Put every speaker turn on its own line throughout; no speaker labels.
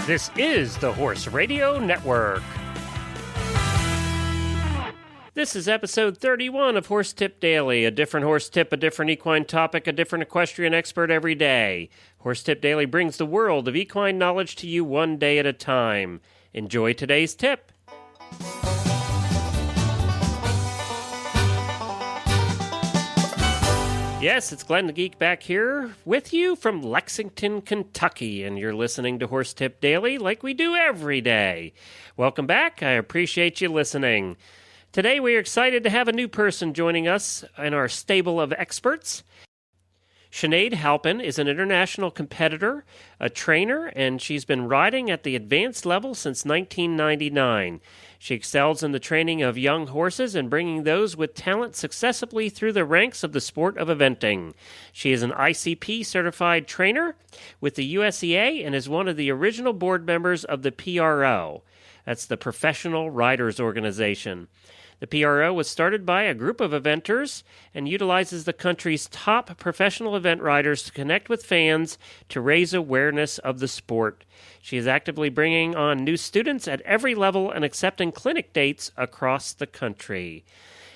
This is the Horse Radio Network. This is episode 31 of Horse Tip Daily. A different horse tip, a different equine topic, a different equestrian expert every day. Horse Tip Daily brings the world of equine knowledge to you one day at a time. Enjoy today's tip. Yes, it's Glenn the Geek back here with you from Lexington, Kentucky, and you're listening to Horse Tip Daily like we do every day. Welcome back. I appreciate you listening. Today we are excited to have a new person joining us in our stable of experts. Sinead Halpin is an international competitor, a trainer, and she's been riding at the advanced level since 1999. She excels in the training of young horses and bringing those with talent successfully through the ranks of the sport of eventing. She is an ICP certified trainer with the USEA and is one of the original board members of the PRO. That's the Professional Riders Organization. The PRO was started by a group of eventers and utilizes the country's top professional event riders to connect with fans to raise awareness of the sport. She is actively bringing on new students at every level and accepting clinic dates across the country.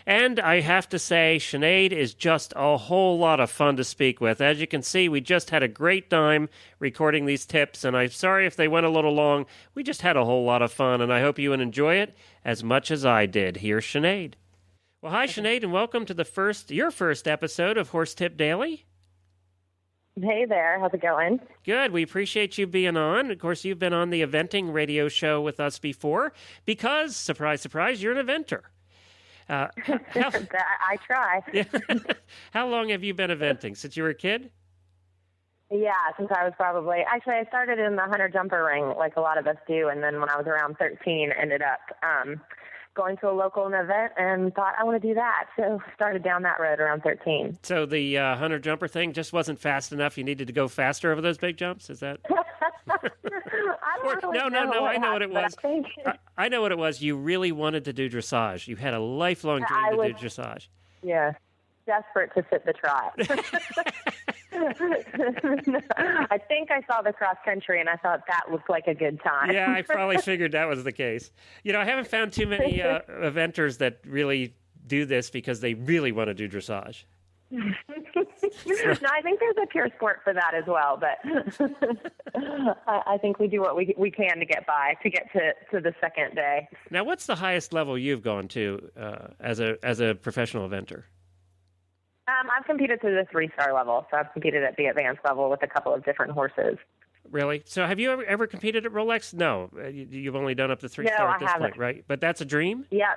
And I have to say, Sinead is just a whole lot of fun to speak with. As you can see, we just had a great time recording these tips, and I'm sorry if they went a little long. We just had a whole lot of fun, and I hope you would enjoy it as much as I did. Here's Sinead. Well, hi, Sinead, and welcome to your first episode of Horse Tip Daily.
Hey there. How's it going?
Good. We appreciate you being on. Of course, you've been on the eventing radio show with us before because, surprise, surprise, you're an eventer.
I try.
Yeah. How long have you been eventing? Since you were a kid?
Yeah, since I was actually I started in the hunter jumper ring like a lot of us do, and then when I was around 13 ended up going to a local event and thought I want to do that. So started down that road around 13.
So the hunter jumper thing just wasn't fast enough. You needed to go faster over those big jumps? Is that? No, I know what it was. I know what it was. You really wanted to do dressage. You had a lifelong dream to do dressage.
Yeah, desperate to sit the trot. I think I saw the cross country and I thought that looked like a good time.
Yeah, I probably figured that was the case. You know, I haven't found too many eventers that really do this because they really want to do dressage.
No, I think there's a pure sport for that as well, but I think we do what we can to get by, to get to the second day.
Now, what's the highest level you've gone to as a professional eventer?
I've competed to the 3-star level, so I've competed at the advanced level with a couple of different horses.
Really? So have you ever competed at Rolex? No, you've only done up to 3-star at this point, right? But that's a dream?
Yeah,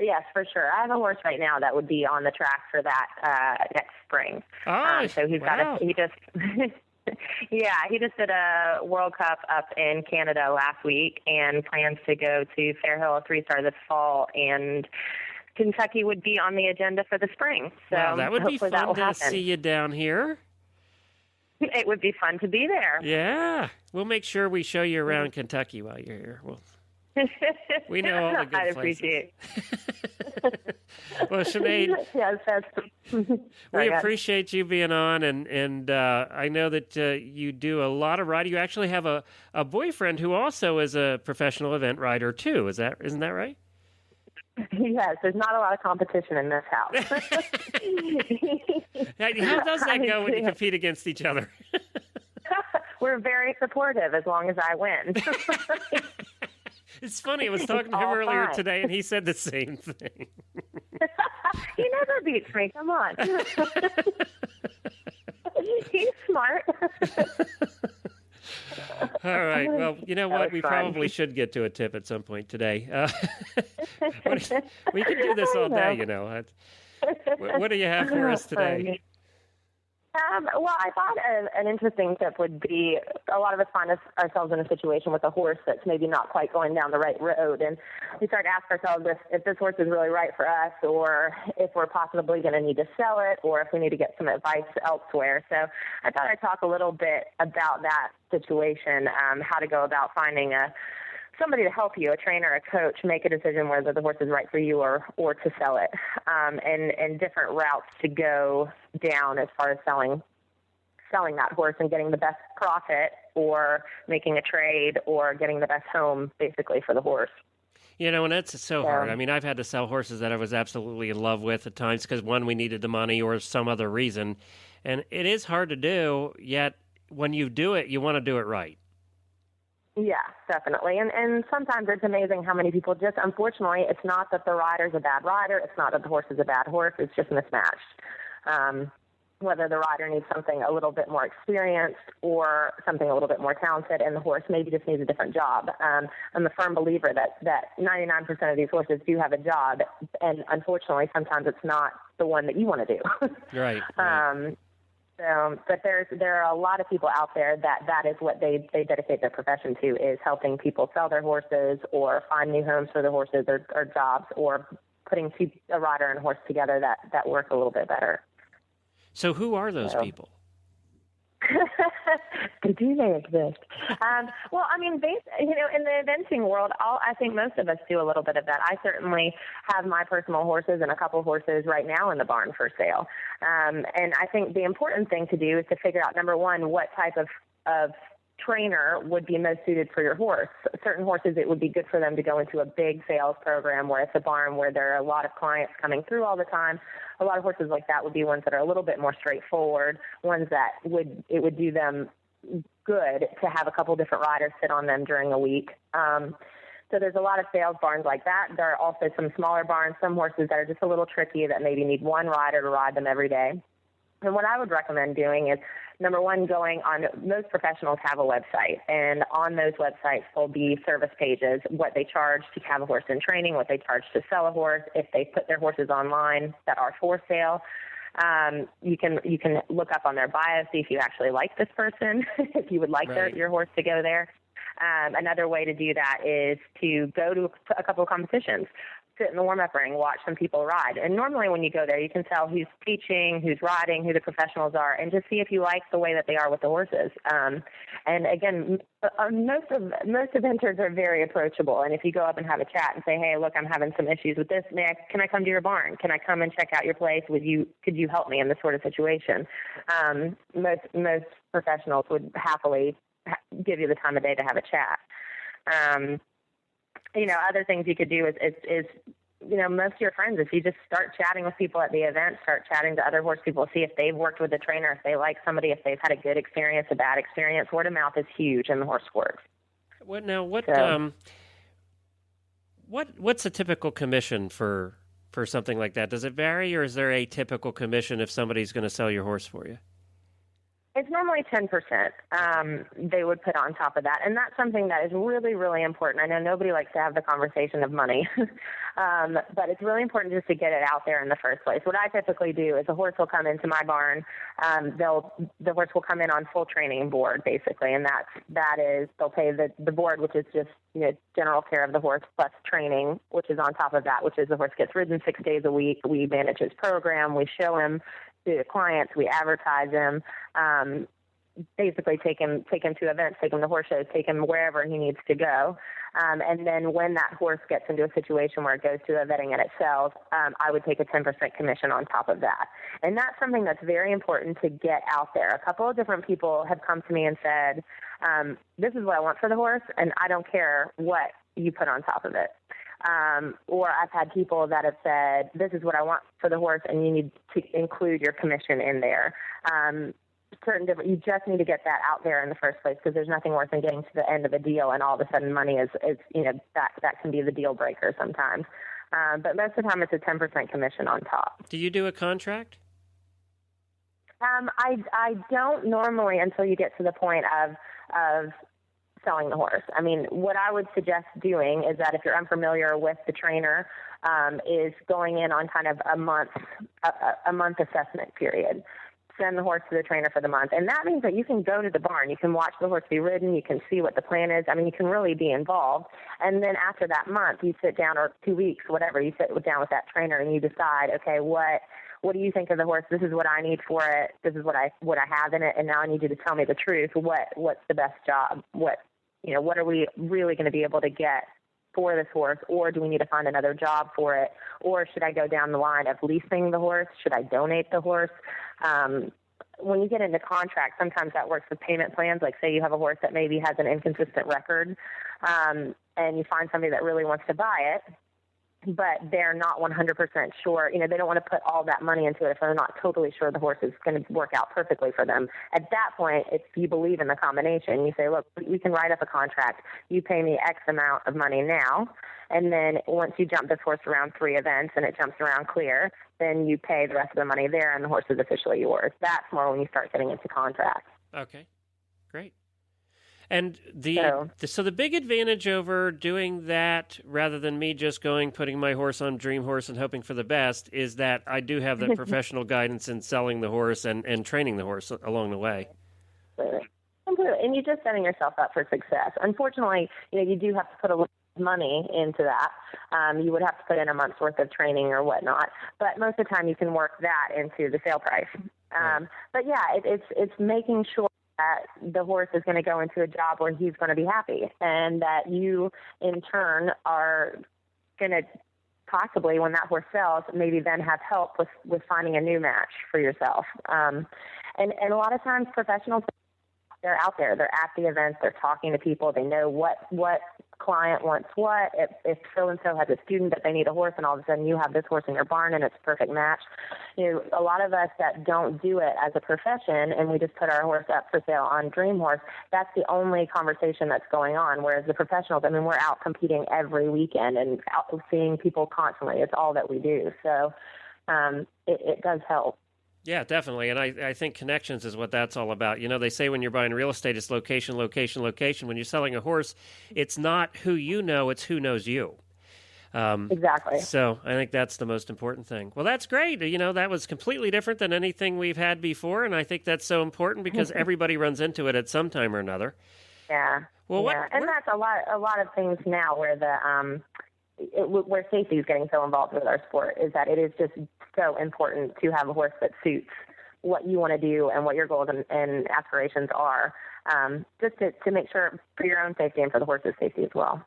yes, for sure. I have a horse right now that would be on the track for that next spring.
Oh,
so he's
wow.
he just did a World Cup up in Canada last week and plans to go to Fairhill 3-star this fall, and Kentucky would be on the agenda for the spring. So
wow, that would be fun to see you down here.
It would be fun to be there.
Yeah. We'll make sure we show you around Kentucky while you're here. We know all the good places.
I appreciate
it. Well, Sinead,
yes,
we appreciate you being on, and I know that you do a lot of riding. You actually have a boyfriend who also is a professional event rider, too. Isn't that right?
Yes, there's not a lot of competition in this house.
How does that go when you compete against each other?
We're very supportive as long as I win.
It's funny. I was talking to him earlier today, and he said the same thing.
He never beats me. Come on. He's smart.
All right. Well, you know what? We probably should get to a tip at some point today. We could do this all day, you know. What do you have for us today?
Well, I thought an interesting tip would be a lot of us find ourselves in a situation with a horse that's maybe not quite going down the right road, and we start to ask ourselves if this horse is really right for us, or if we're possibly going to need to sell it, or if we need to get some advice elsewhere. So I thought I'd talk a little bit about that situation, how to go about finding somebody to help you, a trainer, a coach, make a decision whether the horse is right for you or to sell it, and different routes to go down as far as selling selling that horse and getting the best profit or making a trade or getting the best home basically for the horse.
And that's so hard. I mean, I've had to sell horses that I was absolutely in love with at times because, one, we needed the money or some other reason. And it is hard to do, yet when you do it, you want to do it right.
Yeah, definitely. And sometimes it's amazing how many people just, unfortunately, it's not that the rider's a bad rider. It's not that the horse is a bad horse. It's just mismatched. Whether the rider needs something a little bit more experienced or something a little bit more talented, and the horse maybe just needs a different job. I'm a firm believer that 99% of these horses do have a job, and unfortunately, sometimes it's not the one that you want to do.
Right.
But there are a lot of people out there that is what they dedicate their profession to, is helping people sell their horses or find new homes for their horses or jobs, or putting a rider and a horse together that work a little bit better.
So who are those people?
Do they exist? Well, I mean, in the eventing world, I think most of us do a little bit of that. I certainly have my personal horses and a couple horses right now in the barn for sale. And I think the important thing to do is to figure out, number one, what type of trainer would be most suited for your horse. Certain horses, it would be good for them to go into a big sales program where it's a barn where there are a lot of clients coming through all the time. A lot of horses like that would be ones that are a little bit more straightforward, ones that it would do them good to have a couple different riders sit on them during a week. So there's a lot of sales barns like that. There are also some smaller barns, some horses that are just a little tricky that maybe need one rider to ride them every day. And what I would recommend doing is, number one, going on, most professionals have a website, and on those websites will be service pages, what they charge to have a horse in training, what they charge to sell a horse, if they put their horses online that are for sale. You can look up on their bio, see if you actually like this person, if you would like your horse to go there. Another way to do that is to go to a couple of competitions, sit in the warm-up ring, watch some people ride. And normally when you go there, you can tell who's teaching, who's riding, who the professionals are, and just see if you like the way that they are with the horses. And again, most eventers are very approachable. And if you go up and have a chat and say, hey, look, I'm having some issues with this, can I come to your barn? Can I come and check out your place? Could you help me in this sort of situation? Most professionals would happily give you the time of day to have a chat. Other things you could do is most of your friends, if you just start chatting with people at the event, start chatting to other horse people, see if they've worked with a trainer, if they like somebody, if they've had a good experience, a bad experience. Word of mouth is huge in the horse sport.
What's a typical commission for something like that? Does it vary, or is there a typical commission if somebody's going to sell your horse for you?
It's normally 10% they would put on top of that, and that's something that is really, really important. I know nobody likes to have the conversation of money, but it's really important just to get it out there in the first place. What I typically do is a horse will come into my barn. The horse will come in on full training board, basically, and that is they'll pay the board, which is just general care of the horse plus training, which is on top of that, which is the horse gets ridden 6 days a week. We manage his program. We show him to the clients, we advertise him, basically take him to events, take him to horse shows, take him wherever he needs to go. And then when that horse gets into a situation where it goes to a vetting and it sells, I would take a 10% commission on top of that. And that's something that's very important to get out there. A couple of different people have come to me and said, this is what I want for the horse, and I don't care what you put on top of it. Or I've had people that have said, this is what I want for the horse, and you need to include your commission in there. You just need to get that out there in the first place, because there's nothing worse than getting to the end of a deal and all of a sudden money is that can be the deal breaker sometimes. But most of the time it's a 10% commission on top.
Do you do a contract?
I don't normally until you get to the point of selling the horse. I mean, what I would suggest doing is that if you're unfamiliar with the trainer, is going in on kind of a month assessment period. Send the horse to the trainer for the month. And that means that you can go to the barn. You can watch the horse be ridden. You can see what the plan is. I mean, you can really be involved. And then after that month, you sit down, or 2 weeks, whatever, you sit down with that trainer and you decide, okay, what do you think of the horse? This is what I need for it. This is what I have in it. And now I need you to tell me the truth. What's the best job? What are we really going to be able to get for this horse, or do we need to find another job for it? Or should I go down the line of leasing the horse? Should I donate the horse? when you get into contracts, sometimes that works with payment plans. Like say you have a horse that maybe has an inconsistent record, and you find somebody that really wants to buy it, but they're not 100% sure. They don't want to put all that money into it if they're not totally sure the horse is going to work out perfectly for them. At that point, if you believe in the combination, you say, look, we can write up a contract. You pay me X amount of money now, and then once you jump this horse around 3 events and it jumps around clear, then you pay the rest of the money there and the horse is officially yours. That's more when you start getting into contracts.
Okay, great. And so the big advantage over doing that rather than me just putting my horse on Dream Horse and hoping for the best is that I do have that professional guidance in selling the horse and training the horse along the way.
Completely. And you're just setting yourself up for success. Unfortunately, you do have to put a little money into that. You would have to put in a month's worth of training or whatnot. But most of the time you can work that into the sale price.
Right.
But yeah, it's making sure that the horse is going to go into a job where he's going to be happy, and that you, in turn, are going to possibly, when that horse sells, maybe then have help with finding a new match for yourself. And a lot of times professionals, they're out there. They're at the events. They're talking to people. They know what client wants what. If so-and-so has a student that they need a horse, and all of a sudden you have this horse in your barn and it's a perfect match. A lot of us that don't do it as a profession and we just put our horse up for sale on Dream Horse, that's the only conversation that's going on. Whereas the professionals, we're out competing every weekend and out seeing people constantly. It's all that we do. So it does help.
Yeah, definitely. And I think connections is what that's all about. They say when you're buying real estate, it's location, location, location. When you're selling a horse, it's not who you know, it's who knows you.
Exactly.
So I think that's the most important thing. Well, that's great. That was completely different than anything we've had before. And I think that's so important because everybody runs into it at some time or another.
Yeah.
Well,
that's a lot of things now where where safety is getting so involved with our sport is that it is just so important to have a horse that suits what you want to do and what your goals and aspirations are, just to make sure for your own safety and for the horse's safety as well.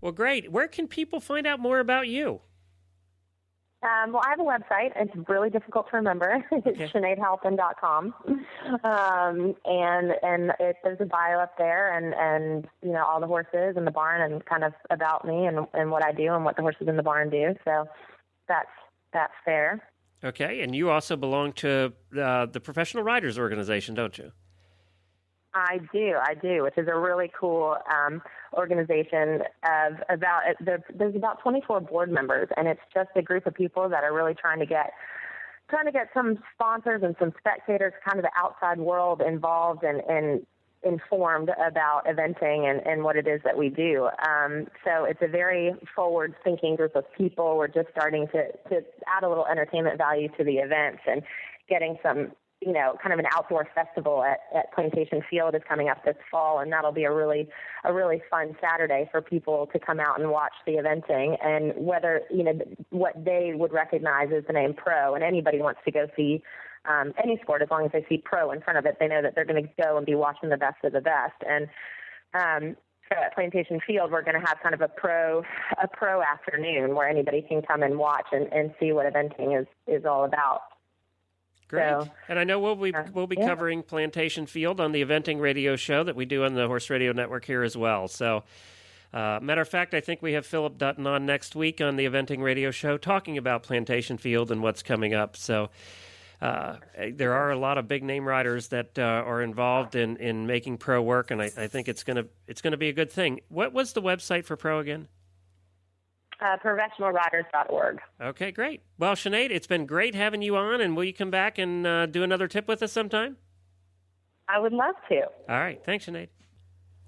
Well, great. Where can people find out more about you?
Well, I have a website. It's really difficult to remember. It's SineadHalpin.com. And there's a bio up there and all the horses in the barn and kind of about me and what I do and what the horses in the barn do. So that's fair.
Okay. And you also belong to the Professional Riders Organization, don't you?
I do, which is a really cool organization there's about 24 board members, and it's just a group of people that are really trying to get some sponsors and some spectators, kind of the outside world involved and informed about eventing and what it is that we do. So it's a very forward-thinking group of people. We're just starting to add a little entertainment value to the events and getting some, kind of an outdoor festival at Plantation Field is coming up this fall, and that'll be a really fun Saturday for people to come out and watch the eventing, and whether, what they would recognize as the name pro, and anybody wants to go see any sport, as long as they see pro in front of it, they know that they're going to go and be watching the best of the best. And so at Plantation Field, we're going to have kind of a pro afternoon where anybody can come and watch and see what eventing is all about.
Great.
So,
and I know we'll be covering Plantation Field on the eventing radio show that we do on the Horse Radio Network here as well. So, matter of fact, I think we have Philip Dutton on next week on the eventing radio show talking about Plantation Field and what's coming up. So, there are a lot of big name riders that are involved in making pro work, and I think it's gonna be a good thing. What was the website for pro again?
professionalriders.org.
Okay, great. Well, Sinead, it's been great having you on, and will you come back and do another tip with us sometime?
I would love to.
All right. Thanks, Sinead.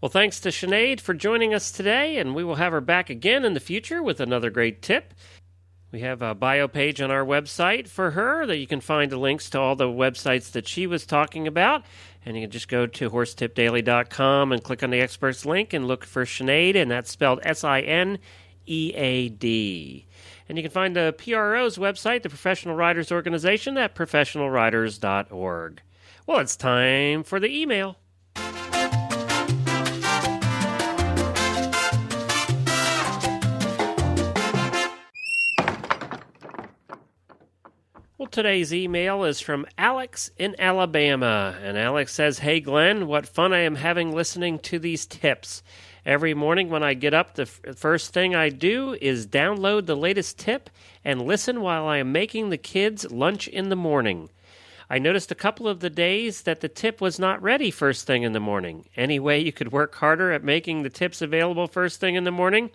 Well, thanks to Sinead for joining us today, and we will have her back again in the future with another great tip. We have a bio page on our website for her that you can find the links to all the websites that she was talking about. And you can just go to horsetipdaily.com and click on the experts link and look for Sinead, and that's spelled Sinead. And you can find the PRO's website, the Professional Riders Organization, at professionalriders.org. Well, it's time for the email. Well, today's email is from Alex in Alabama. And Alex says, "Hey Glenn, what fun I am having listening to these tips. Every morning when I get up, the first thing I do is download the latest tip and listen while I am making the kids lunch in the morning. I noticed a couple of the days that the tip was not ready first thing in the morning. Any way you could work harder at making the tips available first thing in the morning?"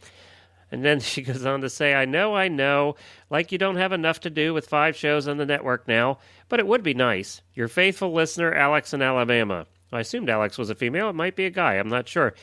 And then she goes on to say, I know, like you don't have enough to do with 5 shows on the network now, but it would be nice. Your faithful listener, Alex in Alabama." I assumed Alex was a female. It might be a guy. I'm not sure.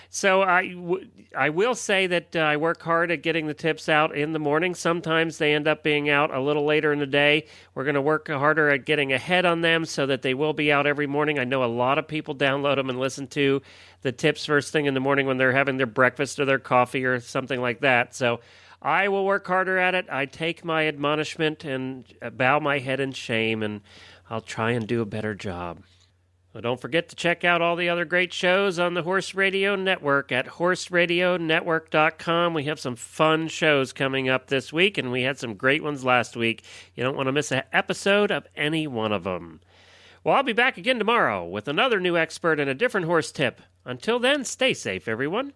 So I will say that I work hard at getting the tips out in the morning. Sometimes they end up being out a little later in the day. We're going to work harder at getting ahead on them so that they will be out every morning. I know a lot of people download them and listen to the tips first thing in the morning when they're having their breakfast or their coffee or something like that. So I will work harder at it. I take my admonishment and bow my head in shame, and I'll try and do a better job. Well, don't forget to check out all the other great shows on the Horse Radio Network at horseradionetwork.com. We have some fun shows coming up this week, and we had some great ones last week. You don't want to miss an episode of any one of them. Well, I'll be back again tomorrow with another new expert and a different horse tip. Until then, stay safe, everyone.